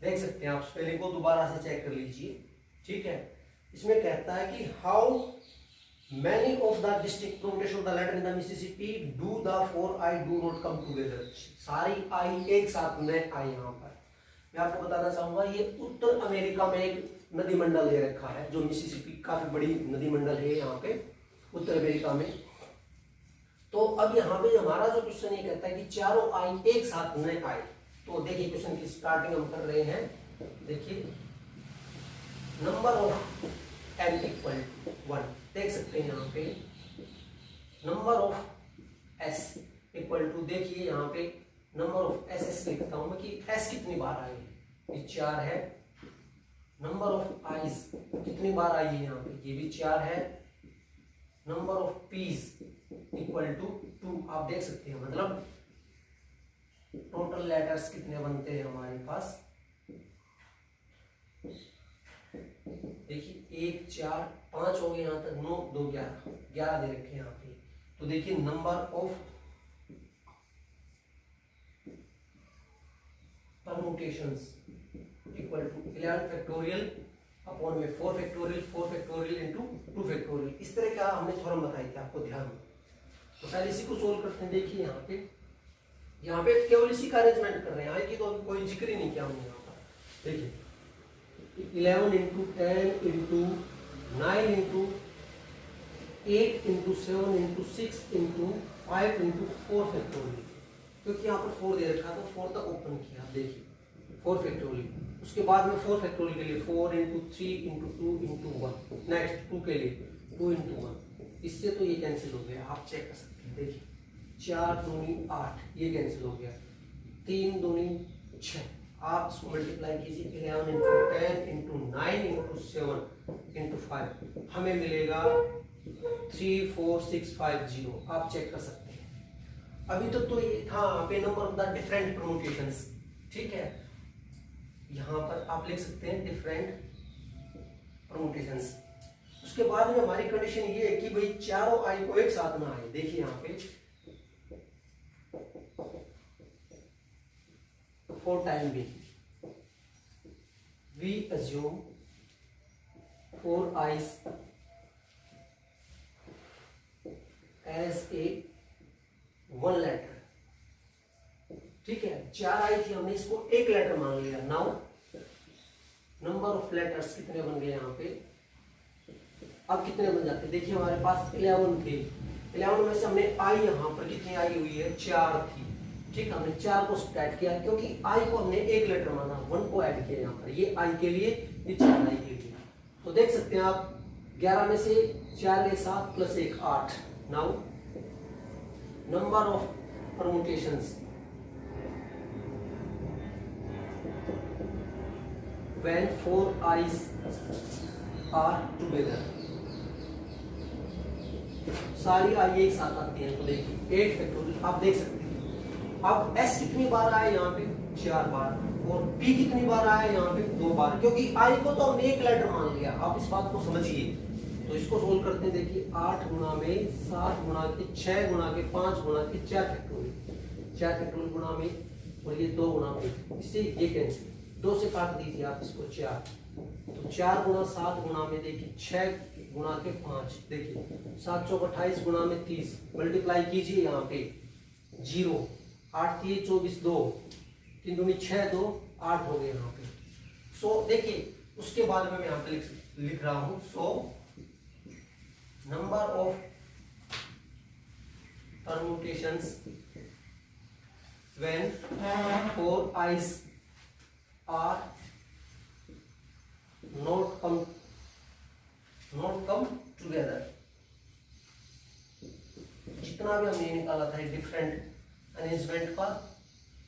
देख सकते हैं आप, स्पेलिंग को दोबारा से चेक कर लीजिए, ठीक है। इसमें कहता है कि how many of the distinct permutation of the letter in the Mississippi do the 4I do not come together। सारी आई एक साथ में आई। यहाँ पर मैं आपको बताना चाहूंगा, ये उत्तर अमेरिका में एक नदी मंडल दे रखा है, जो मिसिसिपी काफी बड़ी नदी मंडल है यहाँ पे उत्तर अमेरिका में। तो अब यहाँ पे हमारा जो क्वेश्चन ये कहता है कि चारों आई एक साथ न आए। तो देखिए क्वेश्चन की स्टार्टिंग हम कर रहे हैं, देखिए number of n equal to 1, देख सकते हैं यहाँ पे number of s equal to, देखिए यहाँ पे नंबर ऑफ एस लिखता हूं मैं कि एस कितनी बार आई, ये 4 है। नंबर ऑफ आईज कितनी बार आई है यहाँ पे, ये भी 4 है। Number of P's equal to 2, आप देख सकते हैं, मतलब टोटल लेटर्स कितने बनते हैं हमारे पास, देखिए 1 4 5 हो गए यहाँ तक, 9 2 11 दे रखे हैं यहाँ पे। तो देखिए number of permutations equal to 11 factorial upon में 4 फैक्टोरियल, 4 फैक्टोरियल इंटू 2 फैक्टोरियल। इस तरह का हमने थ्योरम बताई थी आपको, ध्यान में। तो पहले इसी को सोल्व करते हैं। देखिए यहाँ पे केवल इसी का अरेंजमेंट कर रहे हैं, आगे तो अभी कोई जिक्र ही नहीं किया हमने यहाँ पर। देखिए 11 into 10 into 9 into 8 into 7 into 6 into 5 into 4 factorial, क्योंकि यहाँ पर 4 दे रखा तो 4 तक ओपन किया, देखिए 4 फैक्टोरियल। उसके बाद में 4 फैक्टोरियल के लिए 4 इंटू 3 इंटू 2 इंटू 1, नेक्स्ट 2 के लिए 2 इंटू 1, इससे तो ये कैंसिल हो गया, आप चेक कर सकते हैं। देखिए 4 दूनी 8, ये कैंसिल हो गया, 3 दूनी 6, आप इसको मल्टीप्लाई कीजिए 11 इंटू 10 इंटू 9 इंटू 7 इंटू 5, हमें मिलेगा 34650, आप चेक कर सकते हैं। अभी तक तो ये था पे number of the different permutations, ठीक है। यहाँ पर आप लिख सकते हैं डिफरेंट परम्यूटेशंस। उसके बाद में हमारी कंडीशन ये है कि भाई चारों आई को एक साथ ना आए। देखिए यहाँ पे 4 time B, we assume 4 I's as a 1 letter, ठीक है। 4 आई थी, हमने इसको एक लेटर मान लिया। नाउ नंबर ऑफ लेटर्स कितने बन गए यहाँ पे, अब कितने बन जाते हैं, देखिए हमारे पास 11 थे, 11 में से हमने आई यहाँ पर कितनी आई हुई है, 4 थी, ठीक। हमने 4 को ऐड किया, क्योंकि आई को हमने एक लेटर माना, 1 को ऐड किया यहाँ पर, ये आई के लिए, ये 4 आई के लिए। तो देख सकते हैं आप 11 में से 4 के 7 plus 1 8। Now number of permutations when 4 eyes are together, सारी आई एक साथ आती हैं, तो देखिए 8 फैक्टोरियल, आप देख सकते हैं। अब s कितनी बार आया यहाँ पे, 4 बार, और p कितनी बार आया यहाँ पे, 2 बार, क्योंकि i को तो हमने एक लेटर मान लिया। आप इस बात को समझिए। तो इसको सोल्व करते हैं। देखिए 8 गुणा में 7 गुणा के 6 गुणा के 5 गुणा के 4 फैक्टोरियल, 4 फैक्टोरियल गुणा में, और ये 2 गुणा में, इससे ये कैंसिल, 2 से काट दीजिए आप इसको 4, तो 4 गुणा 7 गुणा में देखिए 6 गुणा के 5, देखिए 7 चौक 28 गुणा में 30, मल्टीप्लाई कीजिए यहाँ पे 0, 8 3 24 2, 3 दूनी 6 2 8 हो गए यहाँ पे। सो देखिए उसके बाद में मैं यहाँ पे लिख रहा हूँ, सो number of permutations when 4 eyes are not come together, जितना भी हमने निकाला था डिफरेंट अरेंजमेंट का,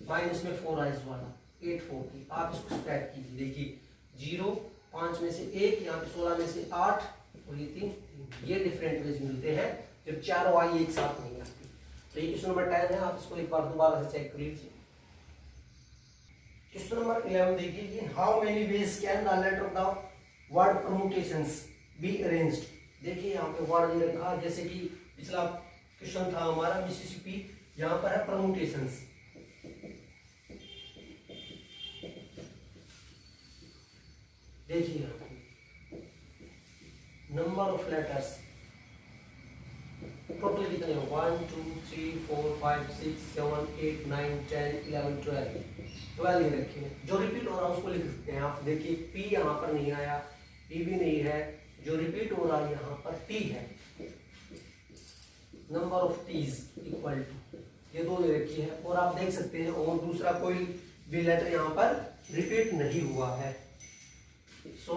माइनस में 4 आइज वाला 8 4 की, आप इसको स्प्रेड कीजिए। देखिए 0 5 में से 1, यहाँ पे 16 में से 8, और ये 3, ये डिफरेंट वेज मिलते हैं जब चारों आई एक साथ नहीं आती। तो ये क्वेश्चन नंबर 10 है, आप इसको एक बार दोबारा से चेक कर लीजिए। क्वेश्चन नंबर 11 देखिए, how many ways can the letter of the word permutations be arranged. देखिए यहाँ पे वर्ड दे रखा, जैसे कि पिछला क्वेश्चन था हमारा मिसिसिपी, यहाँ पर है परम्यूटेशंस। देखिए यहाँ पे नंबर ऑफ लेटर्स टोटल कितने हैं, 1 2 3 4 5 6 7 8 9 10 11 12 ये रखे हैं। जो रिपीट हो रहा है उसको लिख सकते हैं आप। देखिए P यहाँ पर नहीं आया, P भी नहीं है, जो रिपीट हो रहा है यहाँ पर T है। Number of T's equal to, ये 2 ले रखी है, और आप देख सकते हैं और दूसरा कोई भी लेटर यहाँ पर रिपीट नहीं हुआ है। So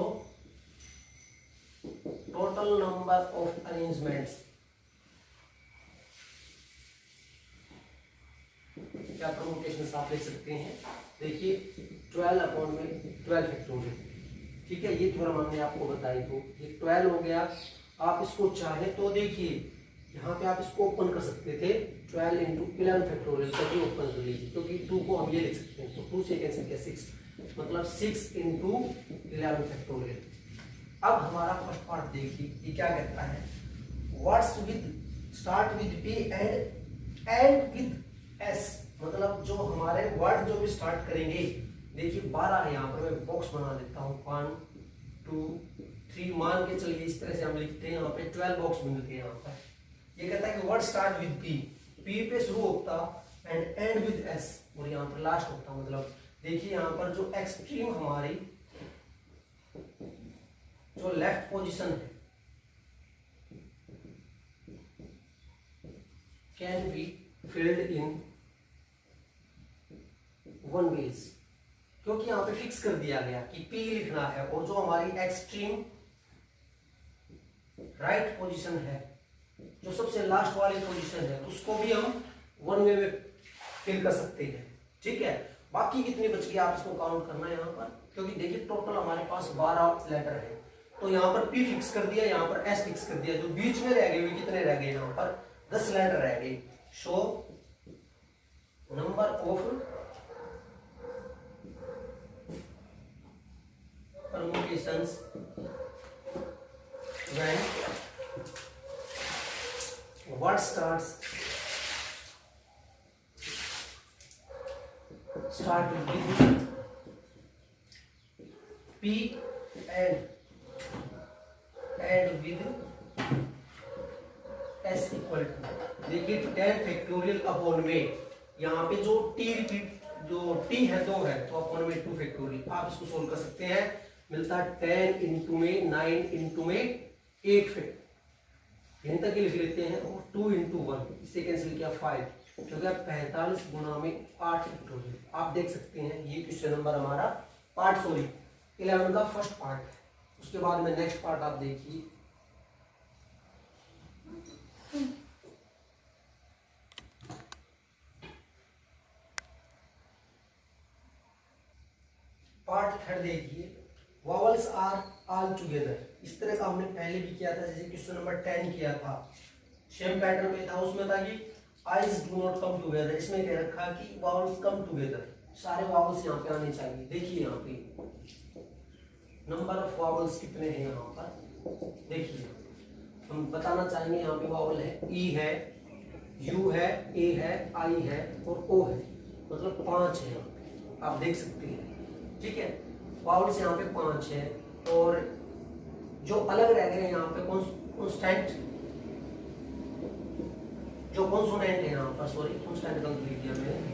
total number of arrangements क्या परमुटेशन आप लिख सकते हैं। देखिए 12/12 फैक्टोरियल, ठीक है, ये थ्योरम हमने आपको बताई। तो ये 12 हो गया। आप इसको चाहे तो देखिए यहाँ पे आप इसको ओपन कर सकते थे, 12 इंटू 11 फैक्टोरियल तक ओपन कर लीजिए, क्योंकि 2 को हम ये लिख सकते हैं, तो 2 से कैंसिल किया 6, मतलब 6 इंटू 11 फैक्टोरियल। अब हमारा फर्स्ट पार्ट देखिए, ये क्या कहता है, words with start with P and with S, मतलब जो हमारे वर्ड जो भी स्टार्ट करेंगे, देखिए 12 है यहाँ पर, मैं बॉक्स बना देता हूँ, 1 2 3 मान के चलिए, इस तरह से हम लिखते हैं, यहाँ पे 12 बॉक्स मिलते हैं यहाँ पर। ये कहता है कि word start with P, P पे शुरू होता एंड विद एस, और यहाँ पर लास्ट होता, मतलब देखिए यहाँ पर जो एक्सट्रीम हमारी जो लेफ्ट पोजीशन है can be filled in 1 ways, क्योंकि यहाँ पे फिक्स कर दिया गया कि पी लिखना है, और जो हमारी एक्सट्रीम राइट पोजीशन है, जो सबसे लास्ट वाली पोजीशन है, उसको भी हम 1 वे में फिल कर सकते हैं, ठीक है। बाकी कितनी बच गई आप इसको काउंट करना है यहाँ पर, क्योंकि देखिए टोटल हमारे पास 12 लेटर है, तो यहाँ पर पी फिक्स कर दिया, यहाँ पर एस फिक्स कर दिया, जो बीच में रह गए वे कितने रह गए, यहाँ पर 10 लेटर रह गए। Show number of permutations when word start with P and with S equal to, देखिए 10 फैक्टोरियल अपॉन में, यहाँ पे जो टी रिपीट जो टी है 2 है, तो अपॉन में 2 फैक्टोरियल, आप इसको सोल्व कर सकते हैं, मिलता है 10 इंटू में 9 इंटू में 8 फैक्ट, यहीं तक लिख लेते हैं, और 2 इंटू 1, इससे कैंसिल किया 5, जो कि 45 गुना में 8 फैक्टोरियल। आप देख सकते हैं ये क्वेश्चन नंबर हमारा पार्ट 11 का फर्स्ट पार्ट है। उसके बाद में नेक्स्ट पार्ट आप देखिए, पार्ट 3 देखिए, वॉवल्स आर ऑल टुगेदर। इस तरह का हमने पहले भी किया था, जैसे क्वेश्चन नंबर 10 किया था, सेम पैटर्न में था, उसमें था कि eyes do not come together, इसमें कह रखा कि वॉवल्स कम टुगेदर, सारे वॉवल्स यहाँ पे आने चाहिए। देखिए यहाँ पे नंबर ऑफ वॉवल्स कितने हैं यहाँ पर, देखिए हम बताना चाहेंगे, यहाँ पे वॉवल है, ई है, यू है, ए है, आई है और ओ है, मतलब 5 है यहाँ पे, आप देख सकते हैं, ठीक है। वाउल्स यहाँ पे 5 है, और जो अलग रह गए यहाँ पे कॉन्स्टेंट, जो कॉन्सोनेंट है यहाँ पर, सॉरी कॉन्स्टेंट गलत लिख दिया मैंने,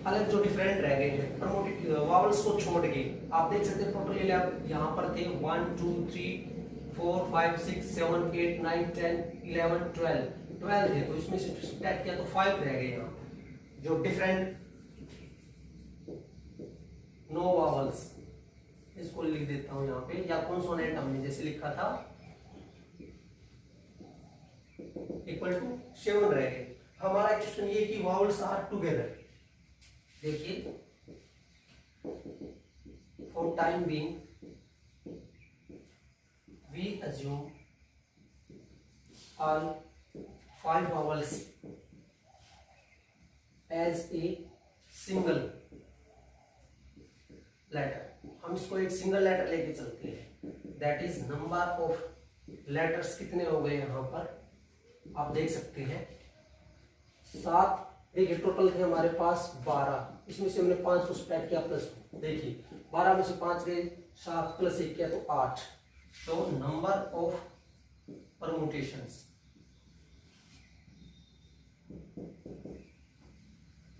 अलग जो डिफरेंट रह गए हैं वाउल्स को छोड़ के, आप देख सकते हैं टोटल यहाँ पर थे 1 2 3 4 5 6 7 8 9 10 11 12 थे, तो इसमें से सब्ट्रैक्ट किया तो 5 रह गए यहाँ जो डिफरेंट नो वावल्स, इसको लिख देता हूं यहाँ पे, या कॉन्सोनेंट हमने जैसे लिखा था इक्वल टू 7 रह गए। हमारा क्वेश्चन ये कि वावल्स आर टुगेदर, देखिए for time being we assume all 5 vowels as a single letter, हम इसको एक सिंगल लेटर लेके चलते हैं, that is number of letters कितने हो गए यहाँ पर, आप देख सकते हैं 7, देखिए टोटल थे हमारे पास 12, इसमें से हमने 5 को सब्ट्रैक्ट किया प्लस, देखिए 12 में से 5 गए, 7 प्लस 1 किया तो 8, तो number of permutations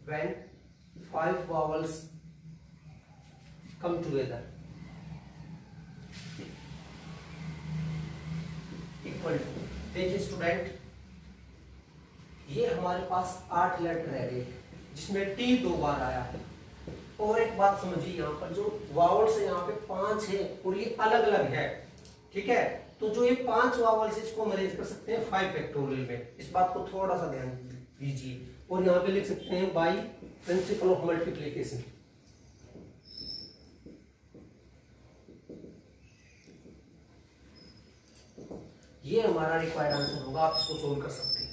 when 5 vowels come together equal to, देखिए स्टूडेंट ये हमारे पास 8 लेटर रह गए जिसमें टी 2 बार आया है, और एक बात समझिए यहाँ पर जो वावल्स है यहाँ पे 5 है और ये अलग अलग है, ठीक है, तो जो ये 5 वावल्स इसको हम अरेंज कर सकते हैं 5 फैक्टोरियल में, इस बात को थोड़ा सा ध्यान दीजिए। और यहाँ पे लिख सकते हैं बाई प्रिंसिपल ऑफ मल्टीप्लिकेशन। ये हमारा रिक्वायर्ड आंसर होगा, आप इसको सोल्व कर सकते हैं।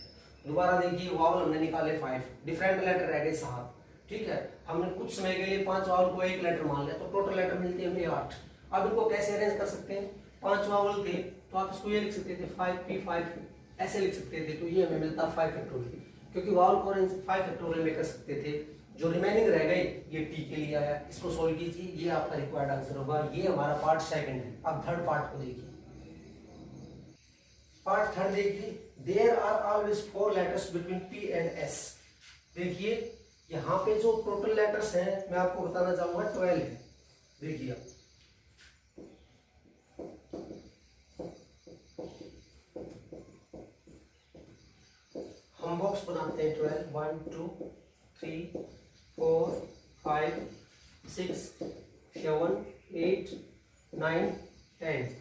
दोबारा देखिए, वावल हमने निकाले 5, डिफरेंट लेटर रह गए 7, ठीक है। हमने कुछ समय के लिए 5 वावल को एक लेटर मान लिया, तो टोटल लेटर मिलते हैं हमें 8। अब इनको कैसे अरेंज कर सकते हैं? 5 वावल थे तो आप इसको ये लिख सकते थे 5p5, ऐसे लिख सकते थे, तो ये हमें मिलता 5 फैक्टोरियल, क्योंकि वावल को अरेंज 5 फैक्टोरियल में कर सकते थे। जो रिमेनिंग रह गए ये टी के लिए आया, इसको सोल्व कीजिए, ये आपका रिक्वायर्ड आंसर होगा। ये हमारा पार्ट सेकंड है। अब थर्ड पार्ट को देखिए। पार्ट थर्ड देखिए, there are always 4 letters between P and S. देखिए यहाँ पे जो टोटल लेटर्स हैं मैं आपको बताना चाहूंगा 12 है। देखिए हम बॉक्स बनाते हैं 12, 1 2 3 4 5 6 7 8 9 10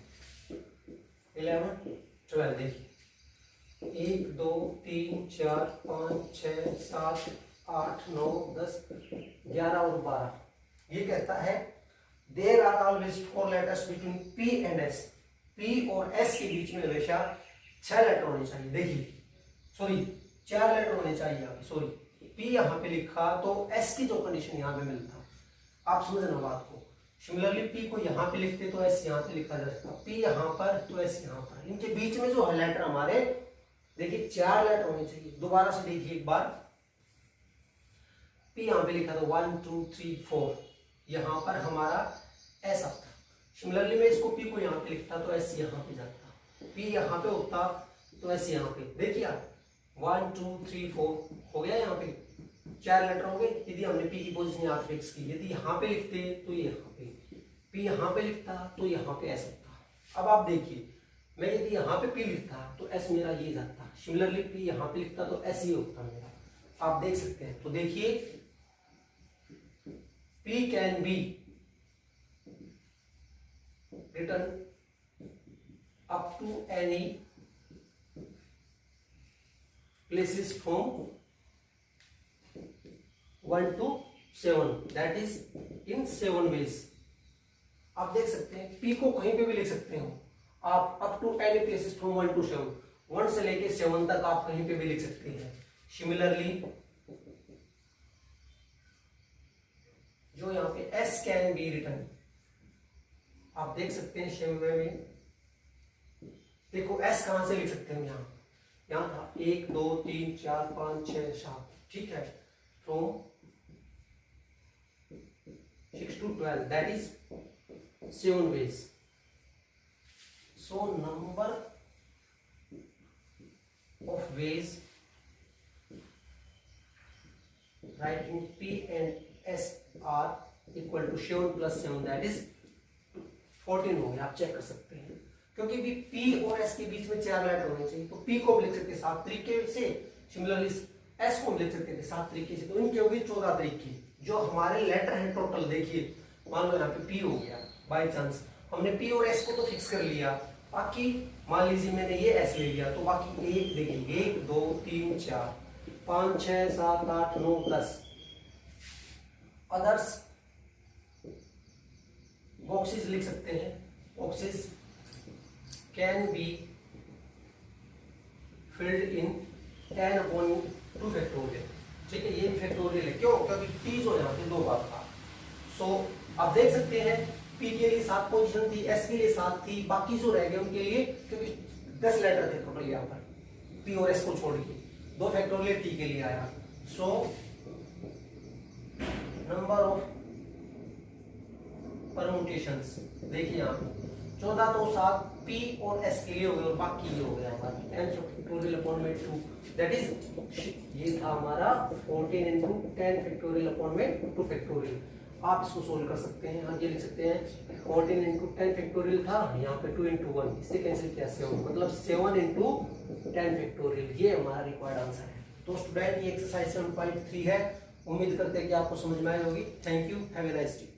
11 12। देखिए 1 2 3 4 5 6 7 8 9 10 11 और 12। ये कहता है there are always 4 letters between P and S. P और एस के बीच में हमेशा 6 लेटर होने चाहिए। देखिए सॉरी 4 लेटर होने चाहिए, सॉरी पी यहाँ पे लिखा तो एस की जो कंडीशन यहाँ पे मिलता, आप समझना बात को। सिमिलरली पी को यहाँ पे लिखते तो एस यहाँ पे लिखा जाता, पी यहाँ पर तो एस यहाँ पर। इनके बीच में जो लेटर हमारे देखिए 4 लेटर होने चाहिए। दोबारा से देखिए एक बार, पी यहाँ पे लिखा था 1 2 3 4, यहाँ पर हमारा एस आता। सिमिलरली मैं इसको पी को यहाँ पे लिखता तो एस यहाँ पे जाता, पी यहाँ पे होता तो एस यहाँ पे। देखिए आप 1 2 3 4 हो गया, यहाँ पे 4 लेटर हो गए। यदि हमने पी की पोजीशन यहाँ पे फिक्स की, यदि यहाँ पे लिखते तो यहाँ पे, पी यहाँ पे लिखता तो यहाँ पे एस होता। अब आप देखिए, मैं यदि यहाँ पे पी लिखता तो एस मेरा ये जाता, सिमिलरली पी यहाँ पे लिखता तो एस ये होता मेरा। आप देख सकते हैं। तो देखिए P can be written up to any places from 1 to 7, that is in 7 ways। आप देख सकते हैं P को कहीं पे भी लिख सकते हो आप, up to any places from 1 to 7, 1 से लेके 7 तक आप कहीं पे भी लिख सकते हैं। सिमिलरली जो यहाँ पे S कैन बी रिटर्न, आप देख सकते हैं सेम वे में। देखो S कहां से लिख सकते हैं? यहाँ था 1 2 3 4 5 6 7, ठीक है, from 6 to 12, that is 7 ways। So number of ways writing P and S are equal to 7 plus 7, that is 14 हो गया। आप चेक कर सकते हैं, क्योंकि भी P और S के बीच में 4 लेटर होने चाहिए, तो P को भी लिख सकते हैं 7 तरीके से, सिमिलरली S को भी लिख सकते हैं 7 तरीके से, तो इनके होगी 14 तरीके। जो हमारे लेटर हैं टोटल, देखिए मान लो यहाँ पे P हो गया, बाई चांस हमने P और S को तो फिक्स कर लिया, बाकी मान लीजिए मैंने ये S ले लिया, तो बाकी एक देखिए 1 2 3 4 5 6 7 8 9 10 अदर्स बॉक्सेस लिख सकते हैं। Boxes can be filled in 10/2 factorial, ठीक है, ये फैक्टोरियल है। क्यों? क्योंकि P जो यहाँ पे 2 बार था। सो आप देख सकते हैं P के लिए 7 पोजीशन थी, S के लिए 7 थी, बाकी जो रह गए उनके लिए, क्योंकि 10 लेटर थे टोटल यहाँ पर P और S को छोड़ के, 2 फैक्टोरियल T के लिए आया। सो नंबर ऑफ परम्यूटेशंस देखिए यहाँ पे 14 तो 7 P और S के लिए हो गए, और बाकी ये हो गया हमारा 10 फैक्टोरियल अपॉन में 2, दैट इज ये था हमारा 14 into 10 फैक्टोरियल अपॉन में 2 फैक्टोरियल। आप इसको सोल्व कर सकते हैं, आगे लिख सकते हैं 14 into 10 फैक्टोरियल था, यहाँ पे 2 into 1, इससे कैंसिल किया 7, मतलब 7 into 10 फैक्टोरियल। ये हमारा रिक्वायर्ड आंसर है। तो स्टूडेंट ये एक्सरसाइज 7.3 है। उम्मीद करते हैं कि आपको समझ में आई होगी। Thank you, have a nice day.